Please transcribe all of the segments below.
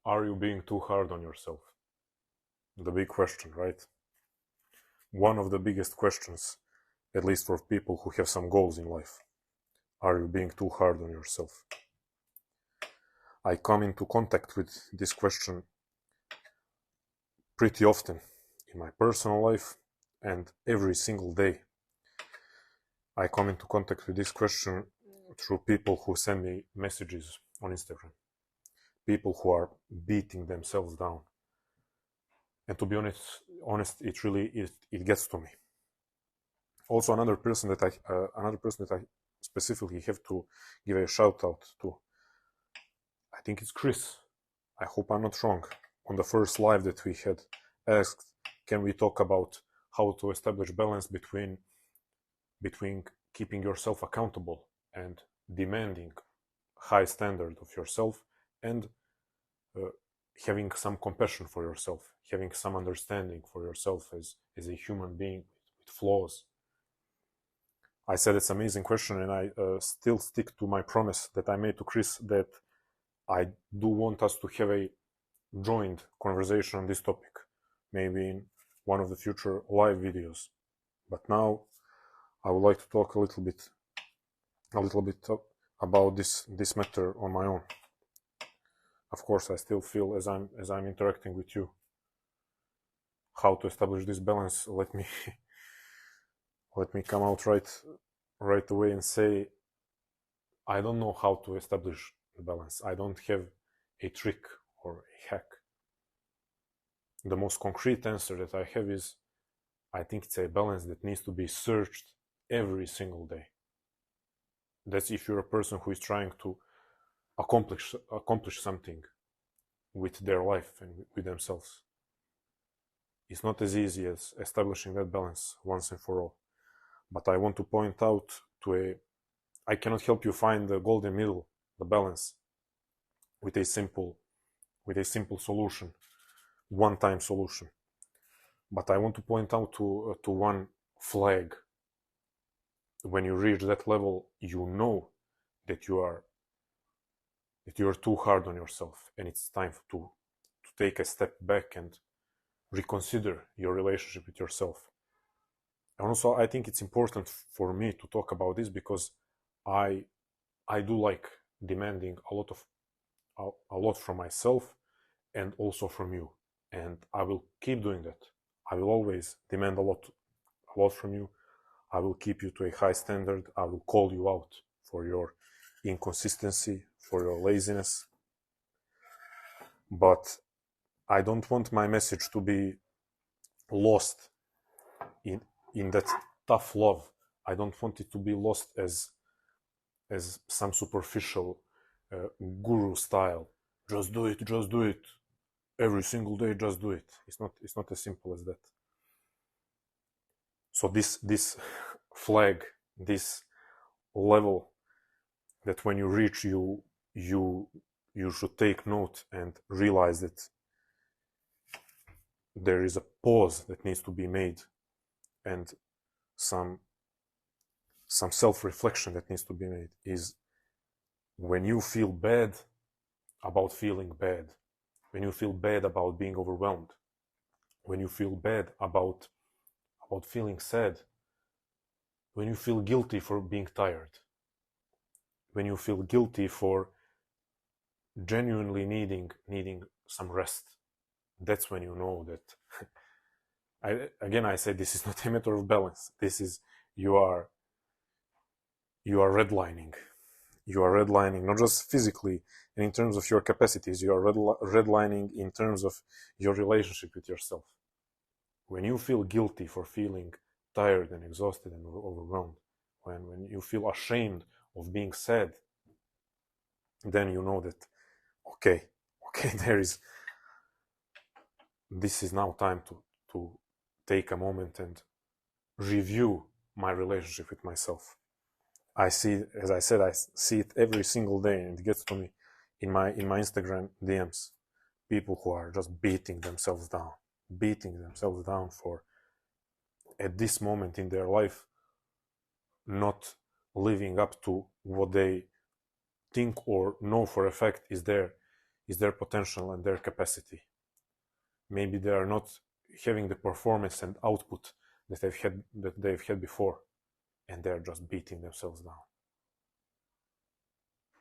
Are you being too hard on yourself? The big question, right? One of the biggest questions, at least for people who have some goals in life. Are you being too hard on yourself? I come into contact with this question pretty often in my personal life, and every single day I come into contact with this question through people who send me messages on Instagram. People who are beating themselves down. And to be honest, it gets to me. Also, another person that I specifically have to give a shout out to. I think it's Chris. I hope I'm not wrong. On the first live that we had, asked, can we talk about how to establish balance between keeping yourself accountable and demanding high standard of yourself, and having some compassion for yourself, having some understanding for yourself as a human being with flaws. I said it's an amazing question, and I still stick to my promise that I made to Chris that I do want us to have a joint conversation on this topic, maybe in one of the future live videos. But now I would like to talk a little bit about this matter on my own. Of course, I still feel as I'm interacting with you how to establish this balance. Let me come out right away and say I don't know how to establish the balance. I don't have a trick or a hack. The most concrete answer that I have is I think it's a balance that needs to be searched every single day. That's if you're a person who is trying to accomplish something with their life and with themselves. It's not as easy as establishing that balance once and for all. But I want to point out I cannot help you find the golden middle, the balance, with a simple solution, one-time solution. But I want to point out to one flag. When you reach that level, you know that you are too hard on yourself, and it's time to take a step back and reconsider your relationship with yourself. And also, I think it's important for me to talk about this because I do like demanding a lot from myself and also from you, and I will keep doing that. I will always demand a lot from you. I will keep you to a high standard. I will call you out for your inconsistency, for your laziness. But I don't want my message to be lost in that tough love. I don't want it to be lost as some superficial guru style. Just do it. Every single day, just do it. It's not as simple as that. So this flag, this level that when you reach, you should take note and realize that there is a pause that needs to be made, and some self-reflection that needs to be made is when you feel bad about feeling bad, when you feel bad about being overwhelmed, when you feel bad about feeling sad, when you feel guilty for being tired, when you feel guilty for genuinely needing some rest, that's when you know that I say this is not a matter of balance. This is you are redlining. You are redlining not just physically and in terms of your capacities. You are redlining in terms of your relationship with yourself. When you feel guilty for feeling tired and exhausted and overwhelmed, when you feel ashamed of being sad, then you know that okay, this is now time to take a moment and review my relationship with myself. I see, as I said, I see it every single day, and it gets to me in my Instagram DMs. People who are just beating themselves down for, at this moment in their life, not living up to what they think or know for a fact is their is their potential and their capacity. Maybe they are not having the performance and output that they've had before, and they're just beating themselves down.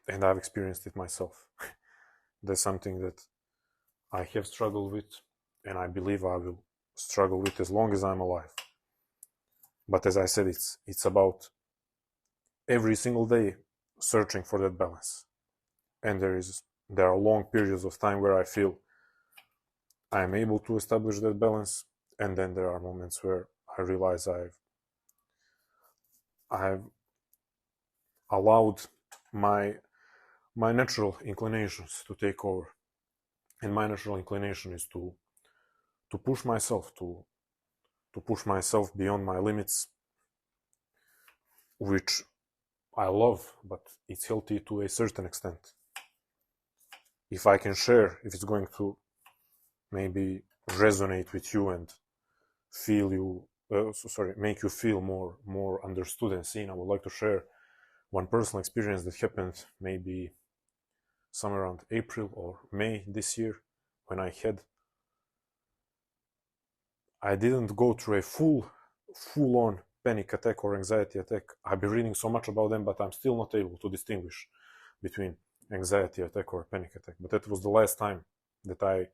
And I've experienced it myself. That's something that I have struggled with, and I believe I will struggle with as long as I'm alive. But as I said, it's about every single day searching for that balance. And there are long periods of time where I feel I am able to establish that balance, and then there are moments where I realize I've allowed my natural inclinations to take over. And my natural inclination is to push myself, to push myself beyond my limits, which I love, but it's healthy to a certain extent. If I can share, if it's going to maybe resonate with you and make you feel more understood and seen, I would like to share one personal experience that happened maybe somewhere around April or May this year, when I didn't go through a full-on panic attack or anxiety attack. I've been reading so much about them, but I'm still not able to distinguish between anxiety attack or panic attack. But that was the last time that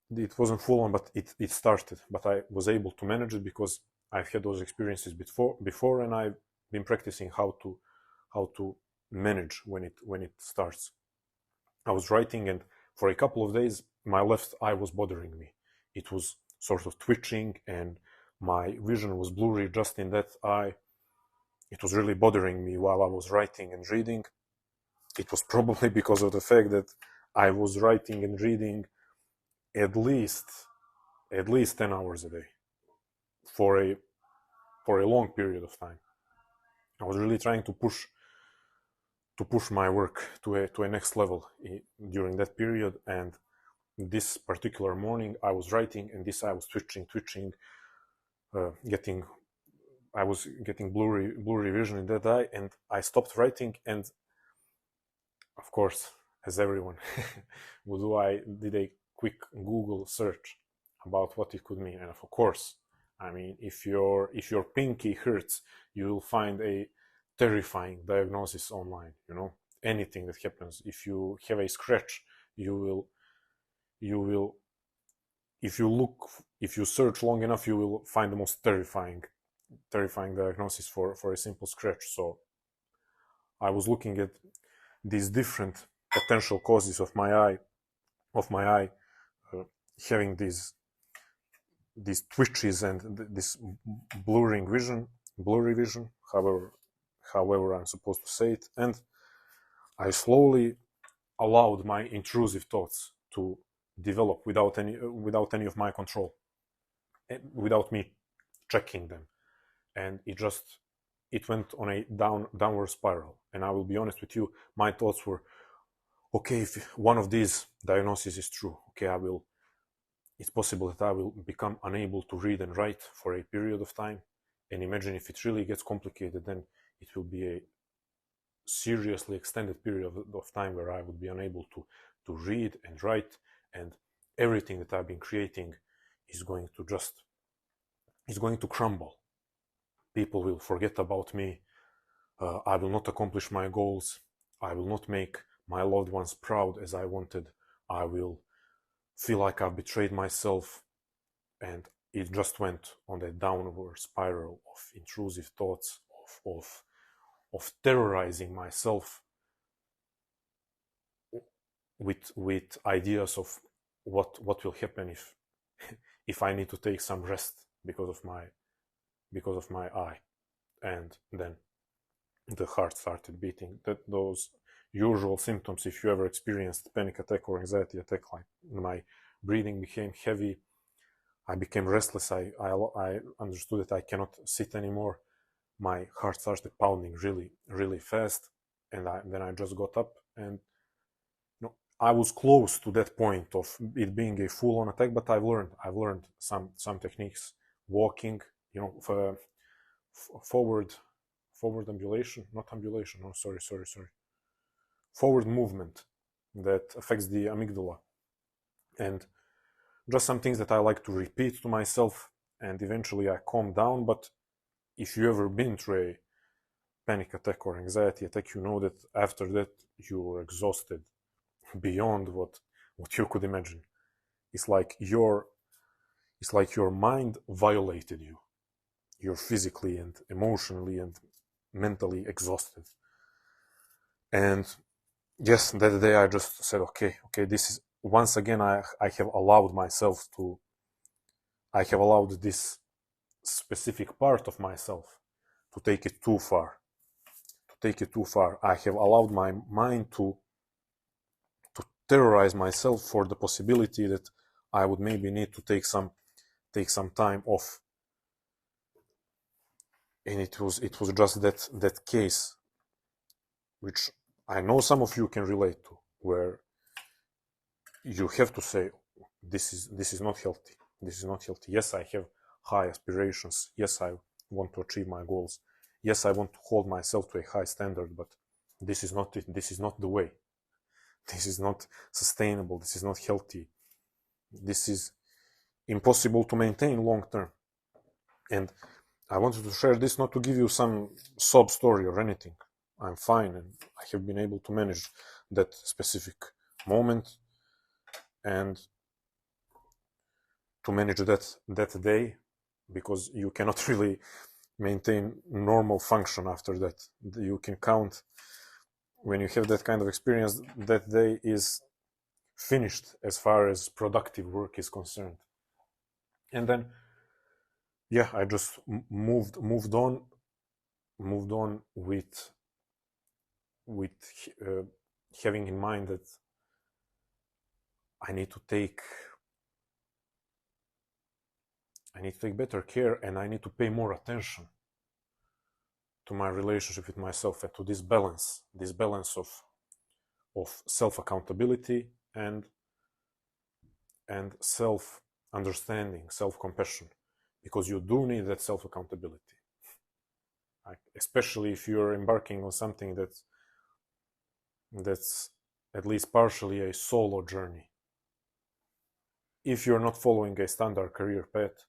it wasn't full on, but it started. But I was able to manage it because I've had those experiences before, and I've been practicing how to manage when it starts. I was writing, and for a couple of days, my left eye was bothering me. It was sort of twitching, and my vision was blurry just in that eye. It was really bothering me while I was writing and reading. It was probably because of the fact that I was writing and reading at least 10 hours a day for a long period of time. I was really trying to push my work to a next level during that period. And this particular morning I was writing, and this eye was twitching, I was getting blurry vision in that eye, and I stopped writing. And of course, as everyone would do, I did a quick Google search about what it could mean. And of course, I mean, if your pinky hurts, you will find a terrifying diagnosis online. Anything that happens, if you have a scratch, you will if you search long enough, you will find the most terrifying diagnosis for a simple scratch. So I was looking at these different potential causes of my eye having these twitches and this blurry vision, however I'm supposed to say it. And I slowly allowed my intrusive thoughts to develop without any of my control, without me checking them. And it went on a downward spiral. And I will be honest with you, my thoughts were, okay, if one of these diagnoses is true, okay, it's possible that I will become unable to read and write for a period of time. And imagine if it really gets complicated, then it will be a seriously extended period of time where I would be unable to read and write, and everything that I've been creating is going to crumble. People will forget about me. I will not accomplish my goals. I will not make my loved ones proud as I wanted. I will feel like I've betrayed myself. And it just went on that downward spiral of intrusive thoughts, of terrorizing myself with ideas of what will happen if I need to take some rest because of my eye. And then the heart started beating. Those usual symptoms, if you ever experienced panic attack or anxiety attack, like my breathing became heavy, I became restless, I understood that I cannot sit anymore, my heart started pounding really, really fast, and then I just got up. And I was close to that point of it being a full-on attack, but I've learned some techniques, walking, forward ambulation, not ambulation, no, sorry, forward movement that affects the amygdala. And just some things that I like to repeat to myself, and eventually I calm down. But if you ever been through a panic attack or anxiety attack, you know that after that you're exhausted beyond what you could imagine. It's like your mind violated you. You're physically and emotionally and mentally exhausted. And yes, that day I just said, okay, this is, once again, I have allowed myself to, I have allowed this specific part of myself to take it too far. I have allowed my mind to terrorize myself for the possibility that I would maybe need to take some time off. And it was just that case, which I know some of you can relate to, where you have to say, this is not healthy. This is not healthy. Yes, I have high aspirations. Yes, I want to achieve my goals. Yes, I want to hold myself to a high standard, but this is not it. This is not the way. This is not sustainable. This is not healthy. This is impossible to maintain long term. And I wanted to share this not to give you some sob story or anything. I'm fine, and I have been able to manage that specific moment and to manage that day, because you cannot really maintain normal function after that. You can count, when you have that kind of experience, that day is finished as far as productive work is concerned. And then, yeah, I just moved on with having in mind that I need to take better care, and I need to pay more attention to my relationship with myself and to this balance of self-accountability and self-understanding, self-compassion, because you do need that self-accountability, especially if you're embarking on something that's at least partially a solo journey. If you're not following a standard career path,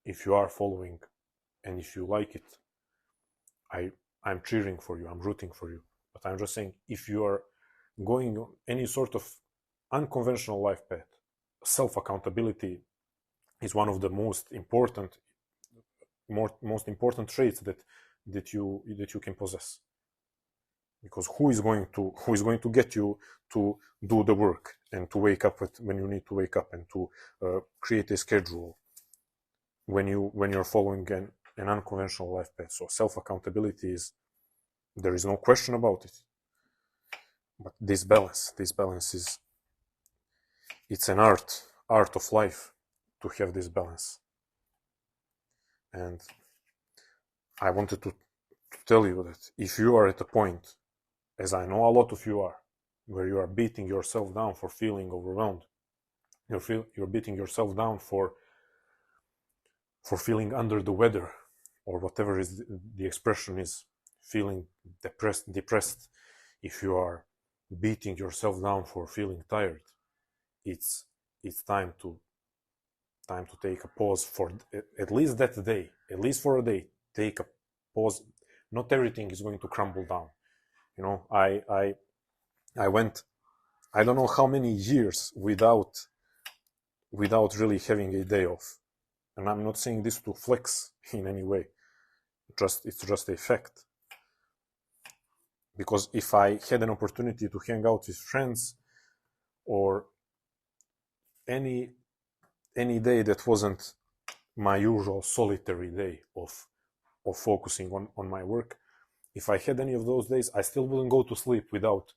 if you are following and if you like it, I'm cheering for you, I'm rooting for you. But I'm just saying, if you are going on any sort of unconventional life path, self-accountability is one of the most important traits that you can possess. Because who is going to get you to do the work and to wake up when you need to wake up, and to create a schedule when you're following an unconventional life path? So self-accountability there is no question about it. But this balance is, it's an art of life to have this balance. And I wanted to tell you that if you are at a point, as I know a lot of you are, where you are beating yourself down for feeling overwhelmed, you're beating yourself down for feeling under the weather, or whatever is the expression is, feeling depressed, if you are beating yourself down for feeling tired, it's time to take a pause for at least that day, at least for a day. Take a pause. Not everything is going to crumble down. You know, I went, I don't know how many years without really having a day off. And I'm not saying this to flex in any way. It's just a fact. Because if I had an opportunity to hang out with friends, or any day that wasn't my usual solitary day of focusing on my work, if I had any of those days, I still wouldn't go to sleep without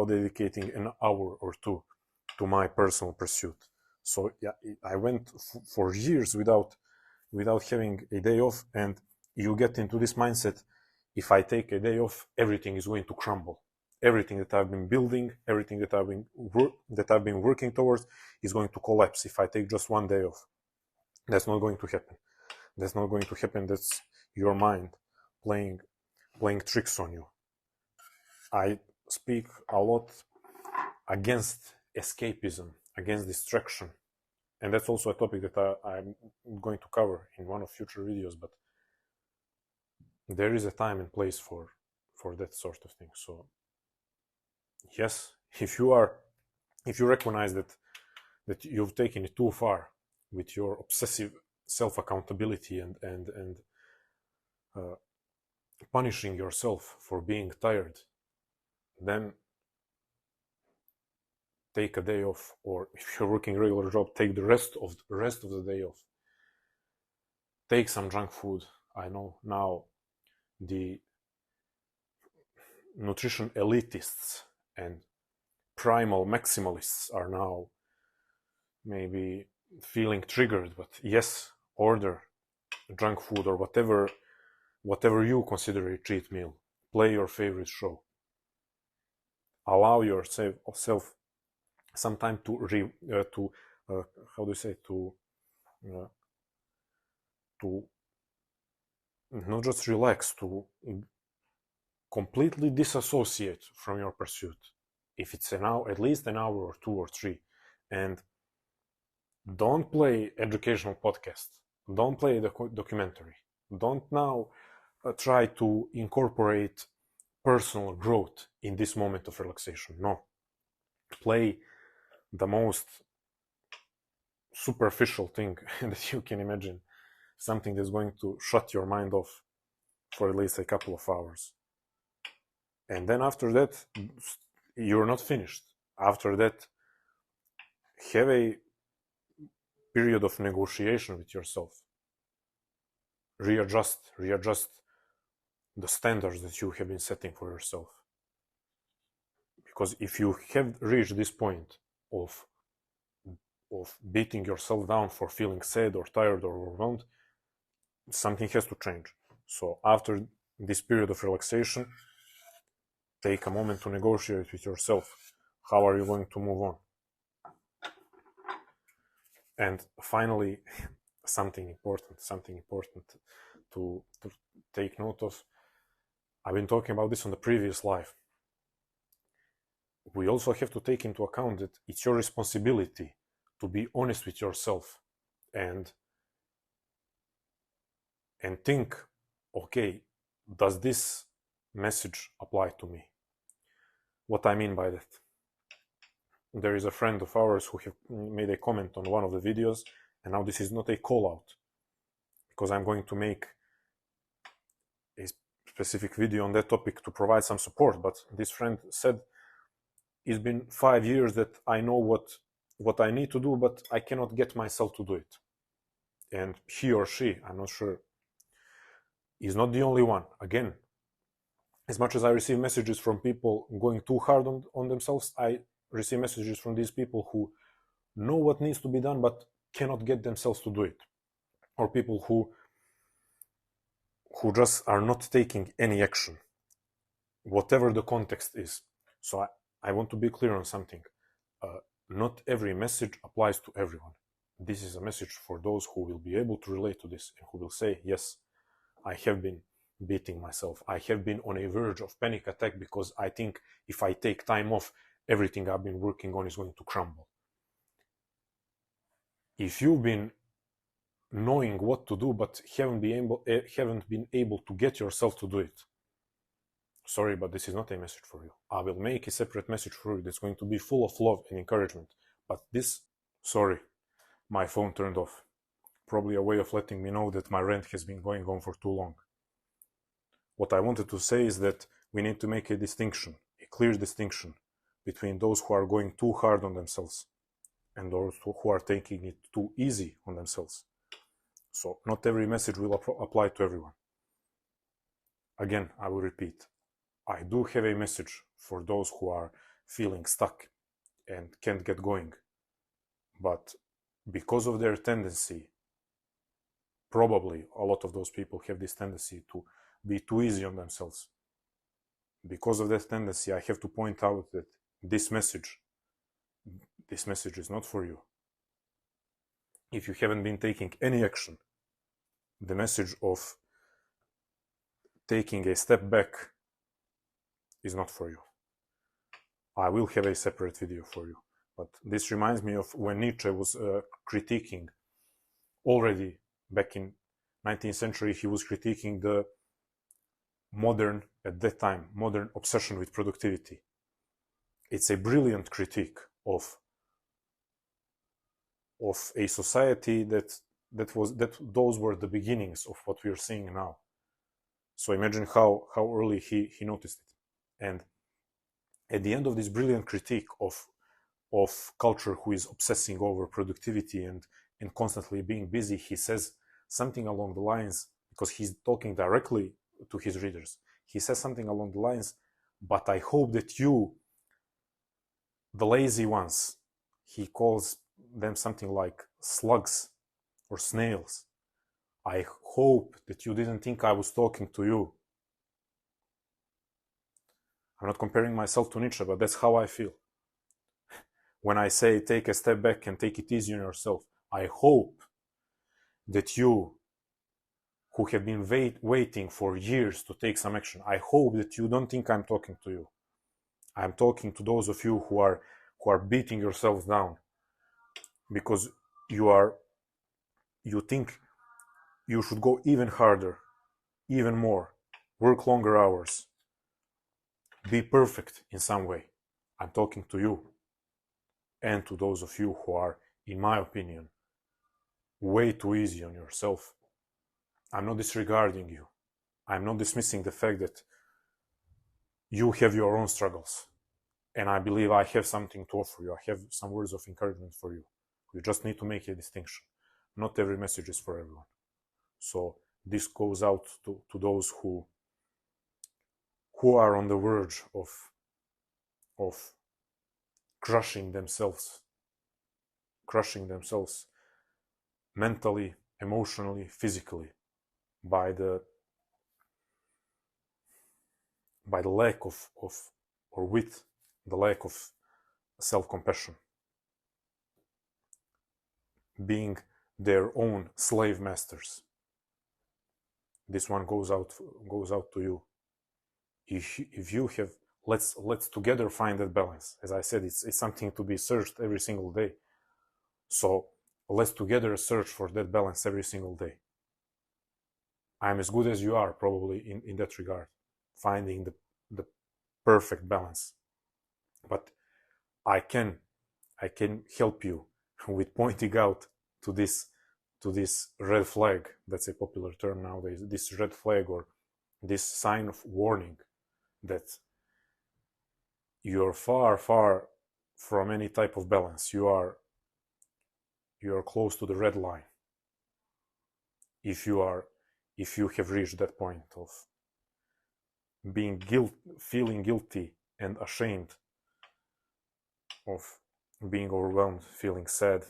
dedicating an hour or two to my personal pursuit. So yeah, I went for years without having a day off, and you get into this mindset: if I take a day off, everything is going to crumble. Everything that I've been building, everything that I've been working towards, is going to collapse if I take just one day off. That's not going to happen. That's not going to happen. That's your mind playing tricks on you. I speak a lot against escapism, against distraction. And that's also a topic that I'm going to cover in one of future videos, but there is a time and place for that sort of thing. So yes, if you recognize that you've taken it too far with your obsessive self-accountability and punishing yourself for being tired, then take a day off, or if you're working a regular job, take the rest of the day off. Take some junk food. I know now the nutrition elitists and primal maximalists are now maybe feeling triggered, but yes, order junk food or whatever you consider a cheat meal. Play your favorite show. Allow yourself some time to not just relax, to completely disassociate from your pursuit. If it's an hour, at least an hour or 2 or 3, and don't play educational podcast. Don't play the documentary. Don't now try to incorporate personal growth in this moment of relaxation. No. Play the most superficial thing that you can imagine. Something that's going to shut your mind off for at least a couple of hours. And then after that, you're not finished. After that, have a period of negotiation with yourself. Readjust the standards that you have been setting for yourself. Because if you have reached this point of beating yourself down for feeling sad or tired or overwhelmed, something has to change. So after this period of relaxation, take a moment to negotiate with yourself. How are you going to move on? And finally, something important to take note of. I've been talking about this on the previous live. We also have to take into account that it's your responsibility to be honest with yourself and think, okay, does this message apply to me? What I mean by that? There is a friend of ours who have made a comment on one of the videos, and now this is not a call out, because I'm going to make a specific video on that topic to provide some support. But this friend said, it's been 5 years that I know what I need to do, but I cannot get myself to do it. And he or she, I'm not sure, is not the only one. Again, as much as I receive messages from people going too hard on themselves, I receive messages from these people who know what needs to be done but cannot get themselves to do it, or people who just are not taking any action, whatever the context is. So I want to be clear on something. Not every message applies to everyone. This is a message for those who will be able to relate to this and who will say, yes, I have been beating myself. I have been on a verge of panic attack because I think if I take time off, everything I've been working on is going to crumble. If you've been knowing what to do but haven't been able to get yourself to do it, sorry, but this is not a message for you. I will make a separate message for you that's going to be full of love and encouragement. But this, sorry, my phone turned off. Probably a way of letting me know that my rant has been going on for too long. What I wanted to say is that we need to make a distinction, a clear distinction, between those who are going too hard on themselves and those who are taking it too easy on themselves. So not every message will apply to everyone. Again, I will repeat, I do have a message for those who are feeling stuck and can't get going. But because of their tendency, probably a lot of those people have this tendency to be too easy on themselves. Because of that tendency, I have to point out that this message is not for you. If you haven't been taking any action, the message of taking a step back is not for you. I will have a separate video for you. But this reminds me of when Nietzsche was critiquing, already back in 19th century, he was critiquing the modern, at that time, modern obsession with productivity. It's a brilliant critique of a society that those were the beginnings of what we are seeing now. So imagine how early he noticed it. And at the end of this brilliant critique of culture who is obsessing over productivity and constantly being busy, he says something along the lines, because he's talking directly to his readers, he says something along the lines, but I hope that you, the lazy ones, he calls them something like slugs or snails, I hope that you didn't think I was talking to you. I'm not comparing myself to Nietzsche, but that's how I feel. When I say take a step back and take it easy on yourself, I hope that you, who have been waiting for years to take some action, I hope that you don't think I'm talking to you. I'm talking to those of you who are beating yourselves down because you think you should go even harder, even more, work longer hours, be perfect in some way. I'm talking to you and to those of you who are, in my opinion, way too easy on yourself. I'm not disregarding you. I'm not dismissing the fact that you have your own struggles. And I believe I have something to offer you. I have some words of encouragement for you. You just need to make a distinction. Not every message is for everyone. So this goes out to those who are on the verge of crushing themselves mentally, emotionally, physically, by the lack of or with the lack of self-compassion, being their own slave masters. This one goes out to you. If you have, let's together find that balance. As I said, it's something to be searched every single day. So let's together search for that balance every single day. I'm as good as you are, probably, in that regard, finding the perfect balance. But I can help you with pointing out to this red flag. That's a popular term nowadays. This red flag, or this sign of warning, that you're far from any type of balance. You are close to the red line. If you have reached that point of feeling guilty and ashamed, of being overwhelmed, feeling sad,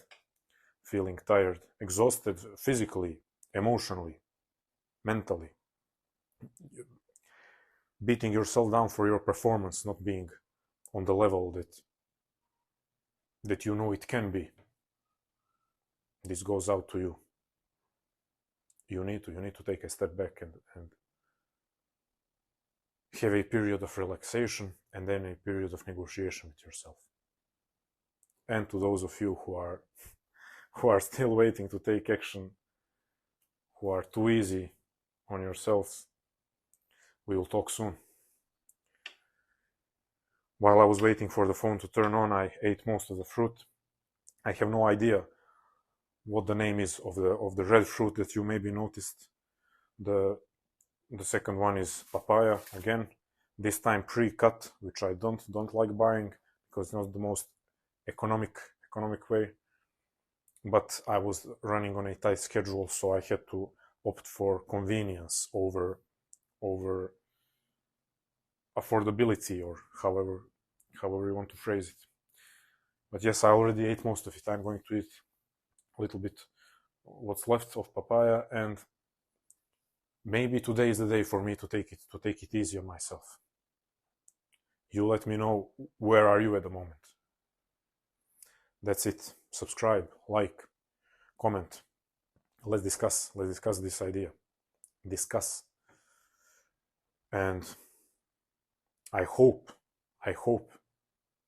feeling tired, exhausted physically, emotionally, mentally, beating yourself down for your performance not being on the level that you know it can be. This goes out to you. You need to take a step back and have a period of relaxation and then a period of negotiation with yourself. And to those of you who are still waiting to take action, who are too easy on yourselves, we will talk soon. While I was waiting for the phone to turn on, I ate most of the fruit. I have no idea what the name is of the red fruit that you maybe noticed. The second one is papaya, again, this time pre-cut, which I don't like buying because it's not the most economic way. But I was running on a tight schedule, so I had to opt for convenience over affordability, or however you want to phrase it. But yes, I already ate most of it. I'm going to eat a little bit what's left of papaya, and maybe today is the day for me to take it easy on myself. You let me know, where are you at the moment? That's it. Subscribe, like, comment. Let's discuss this idea. And I hope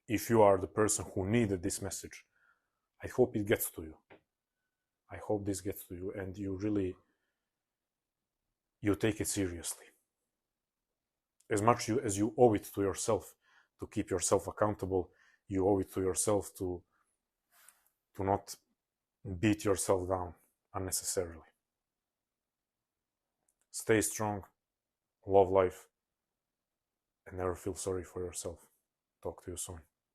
if you are the person who needed this message, I hope it gets to you. I hope this gets to you and you take it seriously. As much as you owe it to yourself to keep yourself accountable, you owe it to yourself to not beat yourself down unnecessarily. Stay strong, love life, and never feel sorry for yourself. Talk to you soon.